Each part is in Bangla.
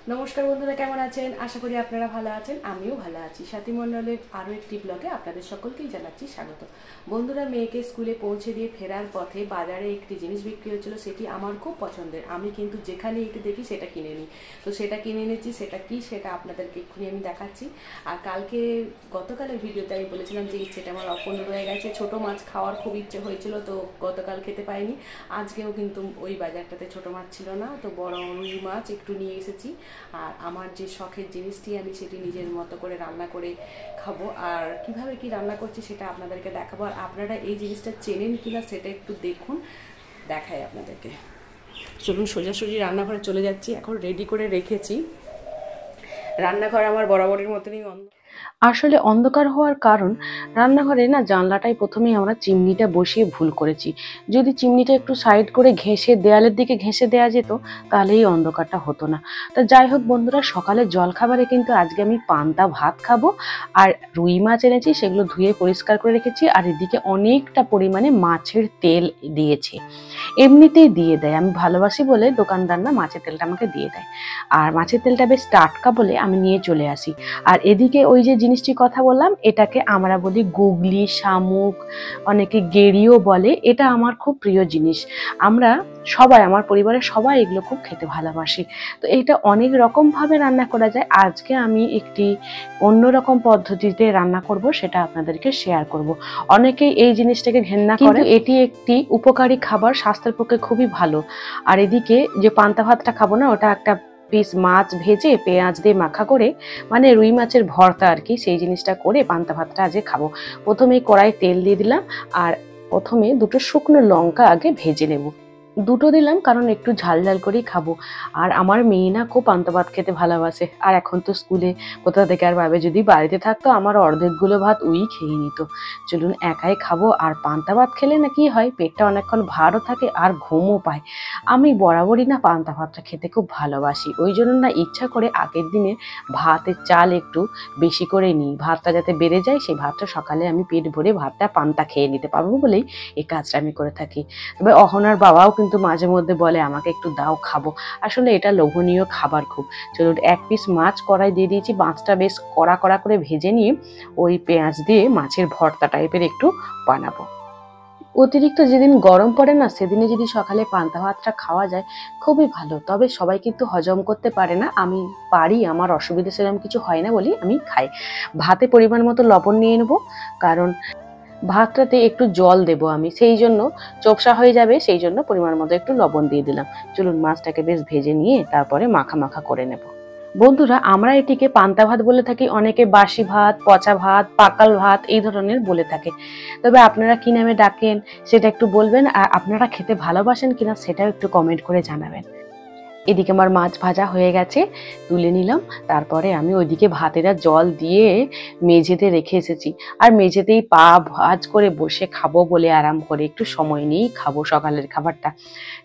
নমস্কার বন্ধুরা, কেমন আছেন? আশা করি আপনারা ভালো আছেন। আমিও ভালো আছি। সাথী মণ্ডলের আরও একটি ব্লগে আপনাদের সকলকেই জানাচ্ছি স্বাগত। বন্ধুরা, মেয়েকে স্কুলে পৌঁছে দিয়ে ফেরার পথে বাজারে একটি জিনিস বিক্রি হচ্ছিল, সেটি আমার খুব পছন্দের। আমি কিন্তু যেখানে এটি দেখি সেটা কিনে নিই। তো সেটা কিনে এনেছি। সেটা কি, সেটা আপনাদেরকে এক্ষুনি আমি দেখাচ্ছি। আর গতকালের ভিডিওতে আমি বলেছিলাম যে ইচ্ছেটা আমার অপূর্ণ রয়ে গেছে। ছোট মাছ খাওয়ার খুব ইচ্ছে হয়েছিল, তো গতকাল খেতে পাইনি। আজকেও কিন্তু ওই বাজারটাতে ছোট মাছ ছিল না, তো বড় রুই মাছ একটু নিয়ে এসেছি। আর আমার যে শখের জিনিসটি, আমি সেটি নিজের মতো করে রান্না করে খাবো। আর কিভাবে কি রান্না করছি সেটা আপনাদেরকে দেখাবো। আর আপনারা এই জিনিসটা চেনেন কিনা সেটা একটু দেখুন, দেখাই আপনাদেরকে। চলুন সোজাসুজি রান্নাঘরে চলে যাচ্ছি। এখন রেডি করে রেখেছি। রান্নাঘর আমার বরাবরের মতনই আসলে অন্ধকার হওয়ার কারণ, রান্নাঘরে না জানলাটাই প্রথমেই আমরা চিমনিটা বসিয়ে ভুল করেছি। যদি চিমনিটা একটু সাইড করে ঘেঁষে দেয়ালের দিকে ঘেঁষে দেওয়া যেত, তাহলে এই অন্ধকারটা হতো না। তা যাই হোক বন্ধুরা, সকালের জলখাবারে কিন্তু আজকে আমি পান্তা ভাত খাবো। আর রুই মাছ এনেছি, সেগুলো ধুয়ে পরিষ্কার করে রেখেছি। আর এদিকে অনেকটা পরিমাণে মাছের তেল দিয়েছে। এমনিতেই দিয়ে দেয়, আমি ভালোবাসি বলে দোকানদার না মাছের তেলটা আমাকে দিয়ে দেয়। আর মাছের তেলটা বেশ টাটকা বলে আমি নিয়ে চলে আসি। আর এদিকে ওই যে জিনিসটির কথা বললাম, এটাকে আমরা বলি গুগলি, শামুক, অনেকে গেরিও বলে। এটা আমার খুব প্রিয় জিনিস। আমরা সবাই, আমার পরিবারের সবাই এগুলো খুব খেতে ভালোবাসি। তো এটা অনেক রকম ভাবে রান্না করা যায়। আজকে আমি একটি অন্যরকম পদ্ধতিতে রান্না করব, সেটা আপনাদেরকে শেয়ার করব। অনেকেই এই জিনিসটাকে ঘেন্না করে, কিন্তু এটি একটি উপকারী খাবার, স্বাস্থ্যের পক্ষে খুবই ভালো। আর এদিকে যে পান্তা ভাতটা খাবো না, ওটা একটা পিস মাছ ভেজে পেঁয়াজ দিয়ে মাখা করে, মানে রুই মাছের ভর্তা আর কি, সেই জিনিসটা করে পান্তা ভাতটা আজকে খাবো। প্রথমে কড়াই তেল দিয়ে দিলাম। আর প্রথমে দুটো শুকনো লঙ্কা আগে ভেজে নেব। দুটো দিলাম কারণ একটু ঝাল ঝাল করেই খাবো। আর আমার মেয়ে না খুব পান্তা ভাত খেতে ভালোবাসে। আর এখন তো স্কুলে কোথা থেকে আর পাবে, যদি বাড়িতে থাকতো আমার অর্ধেকগুলো ভাত ওই খেয়ে নিত। চলুন, একাই খাবো। আর পান্তা ভাত খেলে না কি হয়, পেটটা অনেকক্ষণ ভারও থাকে আর ঘুমও পায়। আমি বরাবরই না পান্তা ভাতটা খেতে খুব ভালোবাসি। ওই জন্য না ইচ্ছা করে আগের দিনে ভাতের চাল একটু বেশি করে নিই, ভাতটা যাতে বেড়ে যায়। সেই ভাতটা সকালে আমি পেট ভরে ভাতটা পান্তা খেয়ে নিতে পারবো বলেই এই কাজটা আমি করে থাকি। তবে অহনার বাবাও কিন্তু মাঝে মধ্যে বলে আমাকে একটু দাও, খাবো। আসলে এটা লোভনীয় খাবার খুব। চলুন, এক পিস মাছ কড়াই দিয়ে দিয়েছি। মাছটা বেশ কড়া কড়া করে ভেজে নিয়ে ওই পেঁয়াজ দিয়ে মাছের ভর্তা টাইপের একটু বানাবো। অতিরিক্ত যেদিন গরম পড়ে না, সেদিনে যদি সকালে পান্তা ভাতটা খাওয়া যায় খুবই ভালো। তবে সবাই কিন্তু হজম করতে পারে না, আমি পারি, আমার অসুবিধা সেরকম কিছু হয় না বলি আমি খাই। ভাতে পরিমাণ মতো লবণ নিয়ে নেবো, কারণ ভাতটাতে একটু জল দেব আমি, সেই জন্য চোপসা হয়ে যাবে, সেই জন্য পরিমাণ মতো একটু লবণ দিয়ে দিলাম। চলুন, মাছটাকে বেশ ভেজে নিয়ে তারপরে মাখা মাখা করে নেব। বন্ধুরা, আমরা এটিকে পান্তা ভাত বলে থাকি, অনেকে বাসি ভাত, পচা ভাত, পাকাল ভাত এই ধরনের বলে থাকে। তবে আপনারা কি নামে ডাকেন সেটা একটু বলবেন। আর আপনারা খেতে ভালোবাসেন কিনা সেটাও একটু কমেন্ট করে জানাবেন। এদিকে আমার মাছ ভাজা হয়ে গেছে, তুলে নিলাম। তারপরে আমি ওইদিকে ভাতেরা জল দিয়ে মেঝেতে রেখে এসেছি। আর মেঝেতেই পা ভাঁজ করে বসে খাবো বলে আরাম করে, একটু সময় নিয়েই খাবো সকালের খাবারটা।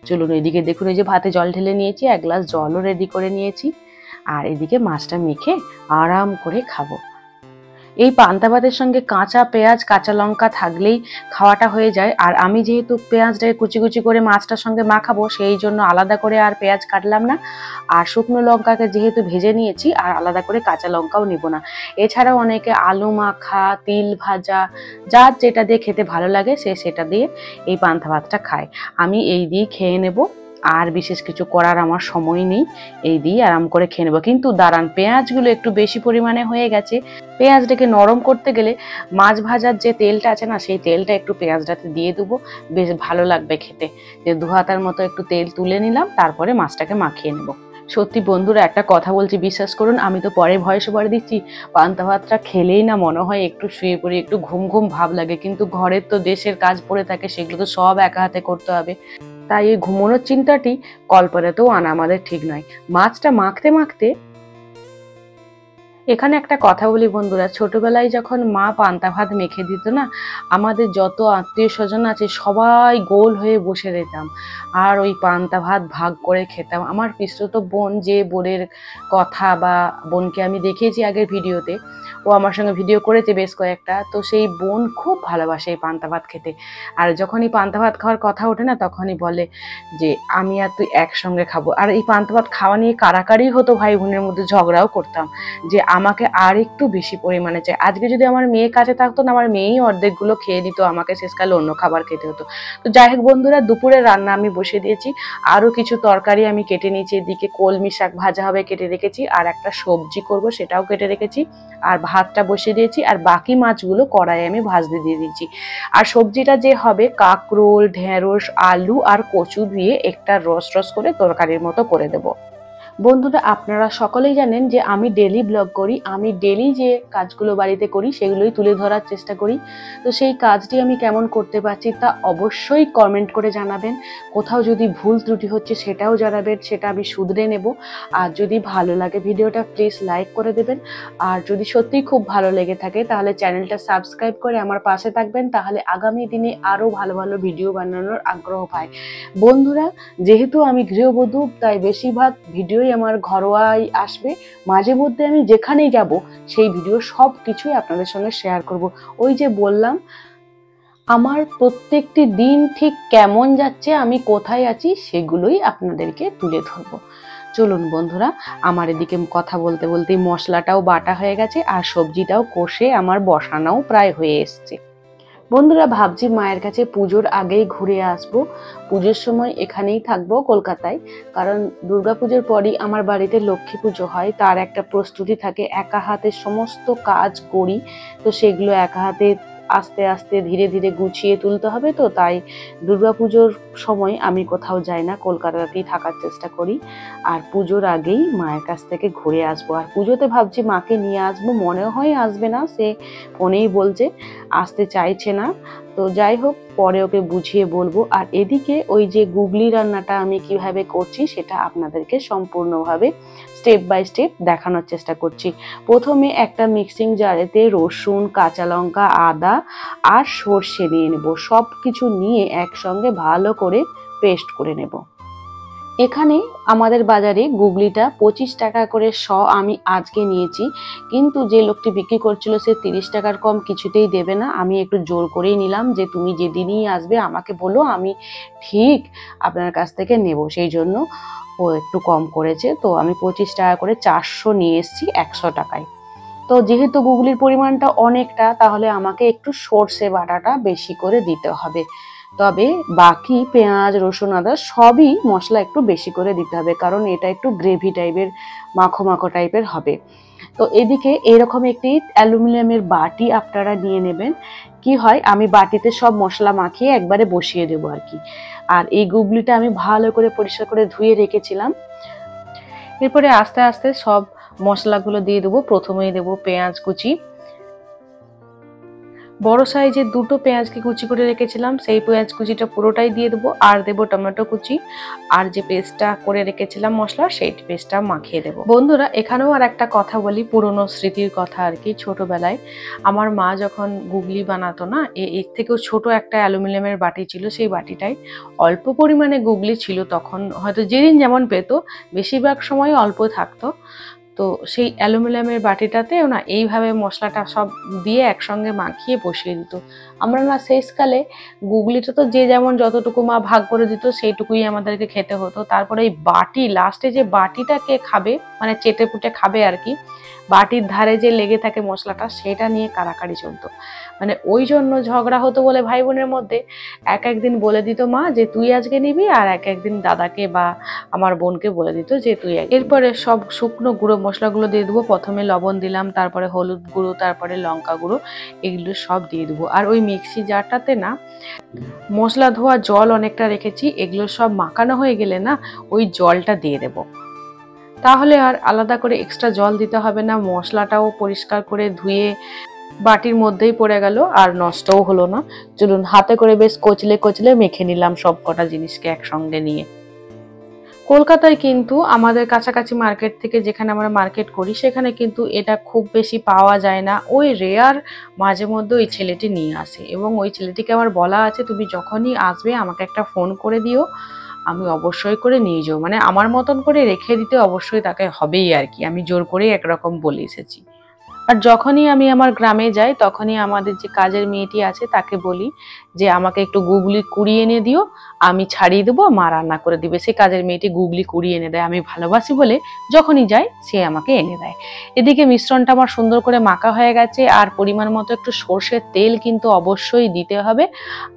চলুন, এদিকে দেখুন, এই যে ভাতে জল ঢেলে নিয়েছি, এক গ্লাস জলও রেডি করে নিয়েছি। আর এদিকে মাছটা মেখে আরাম করে খাবো। এই পান্তা ভাতের সঙ্গে কাঁচা পেঁয়াজ, কাঁচা লঙ্কা থাকলেই খাওয়াটা হয়ে যায়। আর আমি যেহেতু পেঁয়াজটাকে কুচি কুচি করে মাছটার সঙ্গে মাখাবো, সেই জন্য আলাদা করে আর পেঁয়াজ কাটলাম না। আর শুকনো লঙ্কাকে যেহেতু ভেজে নিয়েছি, আর আলাদা করে কাঁচা লঙ্কাও নেব না। এছাড়াও অনেকে আলু মাখা, তিল ভাজা, যার যেটা দিয়ে খেতে ভালো লাগে সে সেটা দিয়ে এই পান্তা ভাতটা খায়। আমি এই দিয়ে খেয়ে নেব। আর বিশেষ কিছু করার আমার সময় নেই, এই দিয়ে আরাম করে খেয়ে নেবো। কিন্তু দাঁড়ান, পেঁয়াজগুলো একটু বেশি পরিমাণে হয়ে গেছে। পেঁয়াজটাকে নরম করতে গেলে মাছ ভাজার যে তেলটা আছে না, সেই তেলটা একটু পেঁয়াজটাতে দিয়ে দেবো, বেশ ভালো লাগবে খেতে। যে দু হাতার মতো একটু তেল তুলে নিলাম, তারপরে মাছটাকে মাখিয়ে নেব। সত্যি বন্ধুরা, একটা কথা বলছি, বিশ্বাস করুন, আমি তো পরে ভয়েস ওভার দিচ্ছি, পান্তা ভাতটা খেলেই না মনে হয় একটু শুয়ে পড়ি, একটু ঘুম ঘুম ভাব লাগে। কিন্তু ঘরের তো দেশের কাজ পড়ে থাকে, সেগুলো তো সব একা হাতে করতে হবে। তাই এই ঘুমানোর চিন্তাটি কল্পনাতেও আনা আমাদের ঠিক নয়। মাছটা মাখতে মাখতে এখানে একটা কথা বলি বন্ধুরা, ছোটবেলায় যখন মা পান্তা ভাত মেখে দিত না, আমাদের যত আত্মীয় স্বজন আছে সবাই গোল হয়ে বসে যেতাম আর ওই পান্তা ভাত ভাগ করে খেতাম। আমার পিসতুত বোন, যে বোনের কথা বা বোনকে আমি দেখিয়েছি আগের ভিডিওতে, ও আমার সঙ্গে ভিডিও করেছে বেশ কয়েকটা, তো সেই বোন খুব ভালোবাসে এই পান্তা ভাত খেতে। আর যখনই পান্তা ভাত খাওয়ার কথা ওঠে না, তখনই বলে যে আমি আর তুই একসঙ্গে খাবো। আর এই পান্তা ভাত খাওয়া নিয়ে কারাকারি হতো, ভাই বোনের মধ্যে ঝগড়াও করতাম যে আমাকে আর একটু বেশি পরিমাণে চাই। আজকে যদি আমার মেয়ে কাছে থাকতো না, আমার মেয়েই অর্ধেকগুলো খেয়ে নিত, আমাকে শেষকালে অন্য খাবার খেতে হতো। তো যাই হোক বন্ধুরা, দুপুরে রান্না আমি বসে দিয়েছি, আরও কিছু তরকারি আমি কেটে নিয়েছি। এদিকে কলমি শাক ভাজা হবে কেটে রেখেছি, আর একটা সবজি করব সেটাও কেটে রেখেছি, আর ভাতটা বসিয়ে দিয়েছি, আর বাকি মাছগুলো কড়াইয়ে আমি ভাজতে দিয়ে দিয়েছি। আর সবজিটা যে হবে কাঁকরোল, ঢেঁড়স, আলু আর কচু দিয়ে একটা রস রস করে তরকারির মতো করে দেবো। বন্ধুরা, আপনারা সকলেই জানেন যে আমি ডেলি ব্লগ করি, আমি ডেলি যে কাজগুলো বাড়িতে করি সেগুলোই তুলে ধরার চেষ্টা করি। তো সেই কাজটি আমি কেমন করতে পারছি তা অবশ্যই কমেন্ট করে জানাবেন। কোথাও যদি ভুল ত্রুটি হচ্ছে সেটাও জানাবেন, সেটা আমি শুধরে নেব। আর যদি ভালো লাগে ভিডিওটা প্লিজ লাইক করে দেবেন। আর যদি সত্যিই খুব ভালো লেগে থাকে তাহলে চ্যানেলটা সাবস্ক্রাইব করে আমার পাশে থাকবেন, তাহলে আগামী দিনে আরও ভালো ভালো ভিডিও বানানোর আগ্রহ পাই। বন্ধুরা, যেহেতু আমি গৃহবধূ তাই বেশিরভাগ ভিডিও আমার ঘরোয়াই আসবে। মাঝে মধ্যে আমি যেখানেই যাব সেই ভিডিও সব কিছুই আপনাদের সঙ্গে শেয়ার করব। ওই যে বললাম, আমার প্রত্যেকটি দিন ঠিক কেমন যাচ্ছে, আমি কোথায় আছি, সেগুলোই আপনাদেরকে তুলে ধরবো। চলুন বন্ধুরা, আমার এদিকে কথা বলতে বলতেই মশলাটাও বাটা হয়ে গেছে আর সবজিটাও কষে আমার বসানোও প্রায় হয়ে এসছে। বন্ধুরা, ভাবছি মায়ের কাছে পুজোর আগেই ঘুরে আসবো। পুজোর সময় এখানেই থাকবো কলকাতায়, কারণ দুর্গাপুজোর পরই আমার বাড়িতে লক্ষ্মী পুজো হয়, তার একটা প্রস্তুতি থাকে। একা হাতে সমস্ত কাজ করি, তো সেগুলো একা হাতে আস্তে আস্তে ধীরে ধীরে গুছিয়ে তুলতে হবে। তো তাই দুর্গাপুজোর সময় আমি কোথাও যাই না, কলকাতাতেই থাকার চেষ্টা করি। আর পুজোর আগেই মায়ের কাছ থেকে ঘুরে আসবো। আর পুজোতে ভাবছি মাকে নিয়ে আসবো, মনে হয় আসবে না, সে ফোনেই বলছে আসতে চাইছে না। তো যাই হোক, পরে ওকে বুঝিয়ে বলবো। আর এদিকে ওই যে গুগলি রান্নাটা আমি কিভাবে করছি সেটা আপনাদেরকে সম্পূর্ণভাবে স্টেপ বাই স্টেপ দেখানোর চেষ্টা করছি। প্রথমে একটা মিক্সিং জারেতে রসুন, কাঁচা লঙ্কা, আদা আর সর্ষে নিয়ে নেব। সব কিছু নিয়ে একসঙ্গে ভালো করে পেস্ট করে নেব। এখানে আমাদের বাজারে গুগলিটা 25 টাকা করে শ আমি আজকে নিয়েছি, কিন্তু যে লোকটি বিক্রি করছিল সে 30 টাকার কম কিছুতেই দেবে না। আমি একটু জোর করেই নিলাম যে তুমি যেদিনই আসবে আমাকে বলো, আমি ঠিক আপনার কাছ থেকে নেব। সেই জন্য ও একটু কম করেছে। তো আমি 25 টাকা করে 400 নিয়ে এসেছি 100 টাকায়। তো যেহেতু গুগলির পরিমাণটা অনেকটা, তাহলে আমাকে একটু সর্ষে বাটাটা বেশি করে দিতে হবে। তবে বাকি পেঁয়াজ, রসুন, আদা সবই মশলা একটু বেশি করে দিতে হবে, কারণ এটা একটু গ্রেভি টাইপের, মাখো মাখো টাইপের হবে। তো এদিকে এরকম একটি অ্যালুমিনিয়ামের বাটি আপনারা নিয়ে নেবেন। কি হয়, আমি বাটিতে সব মশলা মাখিয়ে একবারে বসিয়ে দেবো আর কি। আর এই গুগলিটা আমি ভালো করে পরিষ্কার করে ধুয়ে রেখেছিলাম। এরপরে আস্তে আস্তে সব মশলাগুলো দিয়ে দেবো। প্রথমেই দেবো পেঁয়াজ কুচি, বড় সাইজের 2টো পেঁয়াজকে কুচি করে রেখেছিলাম, সেই পেঁয়াজ কুচিটা পুরোটাই দিয়ে দেবো। আর দেবো টমেটো কুচি, আর যে পেস্টটা করে রেখেছিলাম মশলা, সেই পেস্টটা মাখিয়ে দেবো। বন্ধুরা, এখানেও আর একটা কথা বলি, পুরনো স্মৃতির কথা আর কি। ছোটবেলায় আমার মা যখন গুগলি বানাতো না, এর থেকেও ছোট একটা অ্যালুমিনিয়ামের বাটি ছিল, সেই বাটিটায় অল্প পরিমাণে গুগলি ছিল। তখন হয়তো যেদিন যেমন পেতো, বেশিরভাগ সময় অল্প থাকতো। তো সেই অ্যালুমিনিয়ামের বাটিটাতেও না এইভাবে মশলাটা সব দিয়ে একসঙ্গে মাখিয়ে বসিয়ে দিত। আমরা না শেষকালে গুগলিটা তো যে যেমন যতটুকু মা ভাগ করে দিত সেইটুকুই আমাদেরকে খেতে হতো। তারপরে এই বাটি, লাস্টে যে বাটিটা কে খাবে, মানে চেটে পুটে খাবে আর কি, বাটির ধারে যে লেগে থাকে মশলাটা, সেটা নিয়ে কাড়াকাড়ি চলতো। মানে ওই জন্য ঝগড়া হতো বলে ভাই বোনের মধ্যে এক একদিন বলে দিত মা যে তুই আজকে নিবি, আর এক একদিন দাদাকে বা আমার বোনকে বলে দিত যে তুই। এরপরে সব শুকনো গুঁড়ো মশলাগুলো দিয়ে দেবো। প্রথমে লবণ দিলাম, তারপরে হলুদ গুঁড়ো, তারপরে লঙ্কা গুঁড়ো, এগুলো সব দিয়ে দেবো। আর ওই মিক্সি জারটাতে না মশলা ধোয়া জল অনেকটা রেখেছি, এগুলো সব মাখানো হয়ে গেলে না ওই জলটা দিয়ে দেবো। তাহলে আর আলাদা করে এক্সট্রা জল দিতে হবে না। মশলাটাও পরিষ্কার করে ধুয়ে বাটির মধ্যেই পড়ে গেল আর নষ্টও হলো না। চলুন হাতে করে বেশ কচলে কচলে মেখে নিলাম সব কটা জিনিসকে একসঙ্গে নিয়ে। কলকাতায় কিন্তু আমাদের কাছাকাছি মার্কেট থেকে যেখানে আমরা মার্কেট করি সেখানে কিন্তু এটা খুব বেশি পাওয়া যায় না। ওই রেয়ার মাঝে মধ্যে ওই ছেলেটি নিয়ে আসে এবং ওই ছেলেটিকে আমার বলা আছে তুমি যখনই আসবে আমাকে একটা ফোন করে দিও, আমি অবশ্যই করে নিয়ে যাবো, মানে আমার মতন করে রেখে দিতে অবশ্যই তাকে হবেই আর কি, আমি জোর করেই একরকম বলে এসেছি। আর যখনই আমি আমার গ্রামে যাই তখনই আমাদের যে কাজের মেয়েটি আছে তাকে বলি যে আমাকে একটু গুগলি কুড়িয়ে এনে দিও, আমি ছাড়িয়ে দেবো, মা রান্না করে দিবে। সেই কাজের মেয়েটি গুগলি কুড়িয়ে এনে দেয়, আমি ভালোবাসি বলে যখনই যাই সে আমাকে এনে দেয়। এদিকে মিশ্রণটা আমার সুন্দর করে মাখা হয়ে গেছে, আর পরিমাণ মতো একটু সর্ষের তেল কিন্তু অবশ্যই দিতে হবে।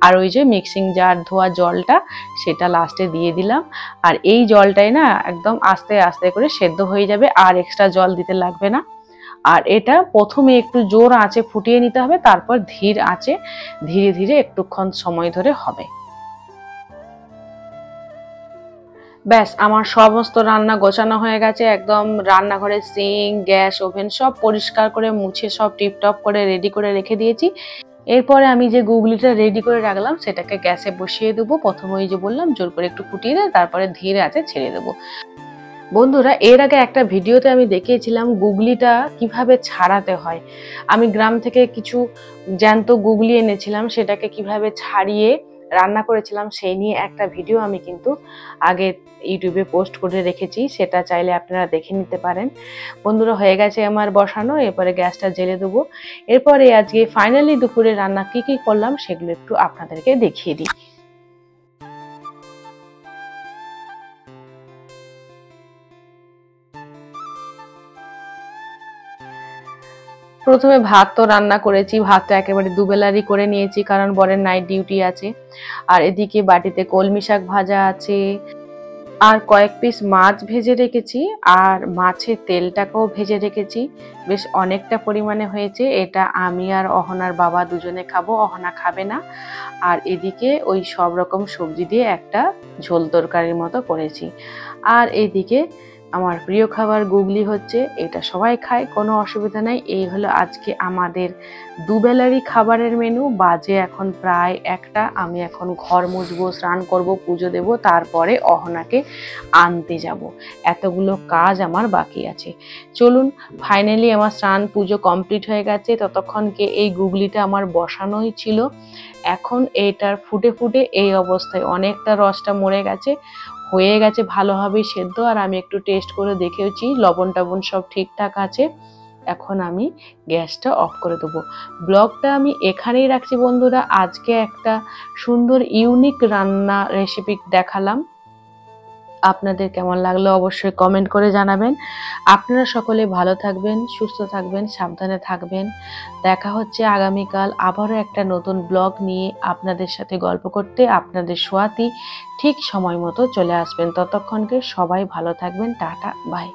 আর ওই যে মিক্সিং জার ধোয়া জলটা সেটা লাস্টে দিয়ে দিলাম। আর এই জলটাই না একদম আস্তে আস্তে করে সেদ্ধ হয়ে যাবে, আর এক্সট্রা জল দিতে লাগবে না। আর এটা প্রথমে একটু জোর আঁচে ফুটিয়ে নিতে হবে, তারপর ধীর আঁচে ধীরে ধীরে একটুক্ষণ সময় ধরে হবে। ব্যাস আমার সমস্ত রান্না গোছানো হয়ে গেছে, একদম রান্নাঘরের সিঙ্ক গ্যাস ওভেন সব পরিষ্কার করে মুছে সব টিপটপ করে রেডি করে রেখে দিয়েছি। এরপরে আমি যে গুগলিটা রেডি করে রাখলাম সেটাকে গ্যাসে বসিয়ে দেবো। প্রথমে ওই যে বললাম জোর করে একটু ফুটিয়ে দেয়, তারপরে ধীরে আঁচে ছেড়ে দেবো। বন্ধুরা এর আগে একটা ভিডিওতে আমি দেখিয়েছিলাম গুগলিটা কিভাবে ছাড়াতে হয়। আমি গ্রাম থেকে কিছু জ্যান্ত গুগলি এনেছিলাম, সেটাকে কিভাবে ছাড়িয়ে রান্না করেছিলাম সেই নিয়ে একটা ভিডিও আমি কিন্তু আগে ইউটিউবে পোস্ট করে রেখেছি, সেটা চাইলে আপনারা দেখে নিতে পারেন। বন্ধুরা হয়ে গেছে আমার বসানো, এরপরে গ্যাসটা জ্বেলে দেবো। এরপরে আজকে ফাইনালি দুপুরে রান্না কি কি করলাম সেগুলো একটু আপনাদেরকে দেখিয়ে দিই। প্রথমে ভাত তো রান্না করেছি, ভাতটা একেবারে দুবেলারই করে নিয়েছি কারণ বরের নাইট ডিউটি আছে। আর এদিকে বাটিতে কলমি শাক ভাজা আছে, আর কয়েক পিস মাছ ভেজে রেখেছি, আর মাছের তেলটাকেও ভেজে রেখেছি। বেশ অনেকটা পরিমাণে হয়েছে, এটা আমি আর অহনার বাবা দুজনে খাবো, অহনা খাবে না। আর এদিকে ওই সব রকম সবজি দিয়ে একটা ঝোল তরকারির মতো করেছি। আর এইদিকে আমার প্রিয় খাবার গুগলি হচ্ছে, এটা সবাই খায়, কোনো অসুবিধা নাই। এই হলো আজকে আমাদের দুবেলারই খাবারের মেনু। বাজে এখন প্রায় 1টা, আমি এখন ঘর মুছবো, স্নান করব, পুজো দেব, তারপরে অহনাকে আনতে যাব। এতগুলো কাজ আমার বাকি আছে। চলুন, ফাইনালি আমার স্নান পুজো কমপ্লিট হয়ে গেছে। ততক্ষণকে এই গুগলিটা আমার বসানোই ছিল। এখন এইটার ফুটে ফুটে এই অবস্থায় অনেকটা রসটা মরে গেছে, হয়ে গেছে ভালোভাবেই সেদ্ধ। আর আমি একটু টেস্ট করে দেখেওছি লবণ টবণ সব ঠিকঠাক আছে। এখন আমি গ্যাসটা অফ করে দেবো। ব্লগটা আমি এখানেই রাখছি বন্ধুরা। আজকে একটা সুন্দর ইউনিক রান্না রেসিপি দেখালাম, আপনাদের কেমন লাগলো অবশ্যই কমেন্ট করে জানাবেন। আপনারা সকলে ভালো থাকবেন, সুস্থ থাকবেন, সাবধানে থাকবেন। দেখা হচ্ছে আগামীকাল আবারও একটা নতুন ব্লগ নিয়ে আপনাদের সাথে গল্প করতে। আপনাদের সোয়াতি ঠিক সময় মতো চলে আসবেন। ততক্ষণকে সবাই ভালো থাকবেন। Tata, by.